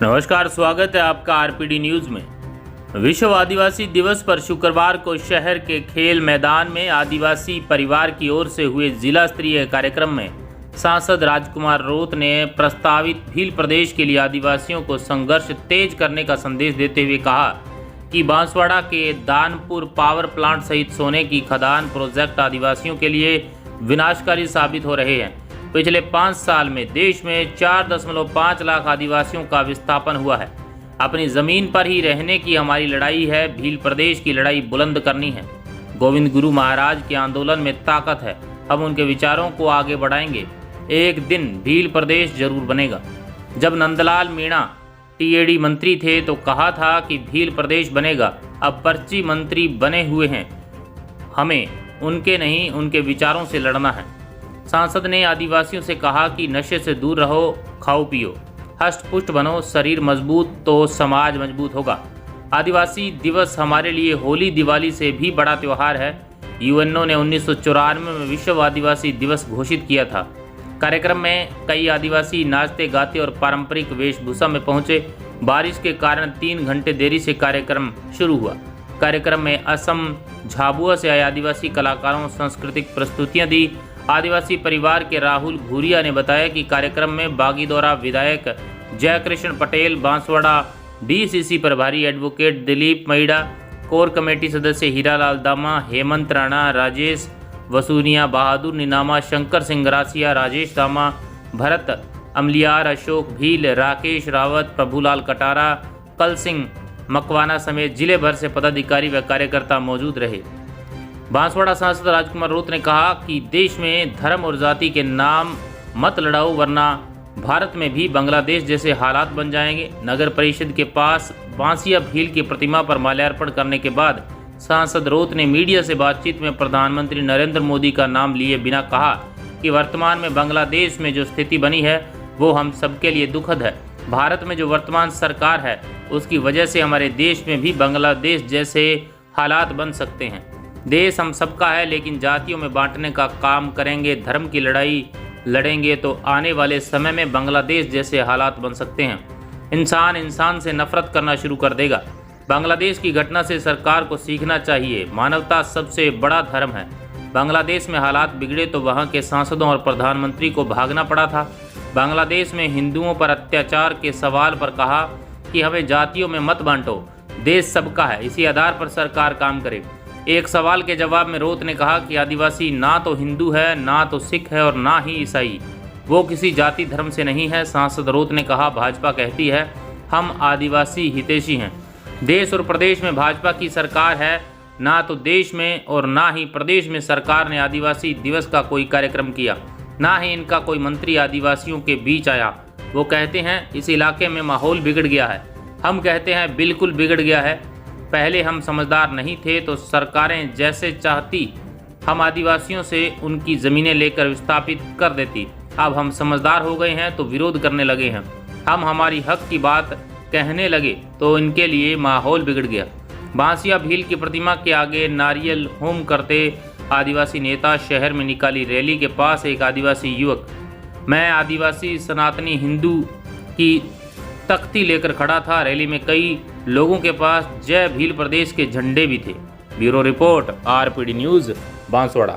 नमस्कार, स्वागत है आपका आरपीडी न्यूज में। विश्व आदिवासी दिवस पर शुक्रवार को शहर के खेल मैदान में आदिवासी परिवार की ओर से हुए जिला स्तरीय कार्यक्रम में सांसद राजकुमार रोत ने प्रस्तावित भील प्रदेश के लिए आदिवासियों को संघर्ष तेज करने का संदेश देते हुए कहा कि बांसवाड़ा के दानपुर पावर प्लांट सहित सोने की खदान प्रोजेक्ट आदिवासियों के लिए विनाशकारी साबित हो रहे हैं। पिछले 5 साल में देश में 4.5 लाख आदिवासियों का विस्थापन हुआ है। अपनी ज़मीन पर ही रहने की हमारी लड़ाई है। भील प्रदेश की लड़ाई बुलंद करनी है। गोविंद गुरु महाराज के आंदोलन में ताकत है। हम उनके विचारों को आगे बढ़ाएंगे। एक दिन भील प्रदेश जरूर बनेगा। जब नंदलाल मीणा टीएडी मंत्री थे तो कहा था कि भील प्रदेश बनेगा। अब पर्ची मंत्री बने हुए हैं। हमें उनके नहीं, उनके विचारों से लड़ना है। सांसद ने आदिवासियों से कहा कि नशे से दूर रहो, खाओ पियो, हष्ट पुष्ट बनो, शरीर मजबूत तो समाज मजबूत होगा। आदिवासी दिवस हमारे लिए होली दिवाली से भी बड़ा त्यौहार है। यूएनओ ने 1994 में विश्व आदिवासी दिवस घोषित किया था। कार्यक्रम में कई आदिवासी नाचते गाते और पारंपरिक वेशभूषा में पहुंचे। बारिश के कारण 3 घंटे देरी से कार्यक्रम शुरू हुआ। कार्यक्रम में असम झाबुआ से आए आदिवासी कलाकारों सांस्कृतिक प्रस्तुतियां दी। आदिवासी परिवार के राहुल भूरिया ने बताया कि कार्यक्रम में बागीदौरा विधायक जयकृष्ण पटेल, बांसवाड़ा डीसीसी प्रभारी एडवोकेट दिलीप मैडा, कोर कमेटी सदस्य हीरालाल दामा, हेमंत राणा, राजेश वसूनिया, बहादुर निनामा, शंकर सिंह रासिया, राजेश दामा, भरत अमलियार, अशोक भील, राकेश रावत, प्रभुलाल कटारा, कल सिंह मकवाना समेत जिले भर से पदाधिकारी व कार्यकर्ता मौजूद रहे। बांसवाड़ा सांसद राजकुमार रोत ने कहा कि देश में धर्म और जाति के नाम मत लड़ाओ, वरना भारत में भी बांग्लादेश जैसे हालात बन जाएंगे। नगर परिषद के पास बांसिया भील की प्रतिमा पर माल्यार्पण करने के बाद सांसद रोत ने मीडिया से बातचीत में प्रधानमंत्री नरेंद्र मोदी का नाम लिए बिना कहा कि वर्तमान में बांग्लादेश में जो स्थिति बनी है वो हम सबके लिए दुखद है। भारत में जो वर्तमान सरकार है उसकी वजह से हमारे देश में भी बांग्लादेश जैसे हालात बन सकते हैं। देश हम सबका है, लेकिन जातियों में बांटने का काम करेंगे, धर्म की लड़ाई लड़ेंगे तो आने वाले समय में बांग्लादेश जैसे हालात बन सकते हैं। इंसान इंसान से नफरत करना शुरू कर देगा। बांग्लादेश की घटना से सरकार को सीखना चाहिए। मानवता सबसे बड़ा धर्म है। बांग्लादेश में हालात बिगड़े तो वहाँ के सांसदों और प्रधानमंत्री को भागना पड़ा था। बांग्लादेश में हिंदुओं पर अत्याचार के सवाल पर कहा कि हमें जातियों में मत बांटो, देश सबका है, इसी आधार पर सरकार काम करे। एक सवाल के जवाब में रोत ने कहा कि आदिवासी ना तो हिंदू है, ना तो सिख है और ना ही ईसाई, वो किसी जाति धर्म से नहीं है। सांसद रोत ने कहा भाजपा कहती है हम आदिवासी हितैषी हैं। देश और प्रदेश में भाजपा की सरकार है, ना तो देश में और ना ही प्रदेश में सरकार ने आदिवासी दिवस का कोई कार्यक्रम किया, ना ही इनका कोई मंत्री आदिवासियों के बीच आया। वो कहते हैं इस इलाके में माहौल बिगड़ गया है। हम कहते हैं बिल्कुल बिगड़ गया है। पहले हम समझदार नहीं थे तो सरकारें जैसे चाहती हम आदिवासियों से उनकी ज़मीनें लेकर विस्थापित कर देती। अब हम समझदार हो गए हैं तो विरोध करने लगे हैं। हम हमारी हक की बात कहने लगे तो इनके लिए माहौल बिगड़ गया। बांसिया भील की प्रतिमा के आगे नारियल होम करते आदिवासी नेता शहर में निकाली रैली के पास एक आदिवासी युवक मैं आदिवासी सनातनी हिंदू की तख्ती लेकर खड़ा था। रैली में कई लोगों के पास जय भील प्रदेश के झंडे भी थे। Bureau report, RPD news, Banswara.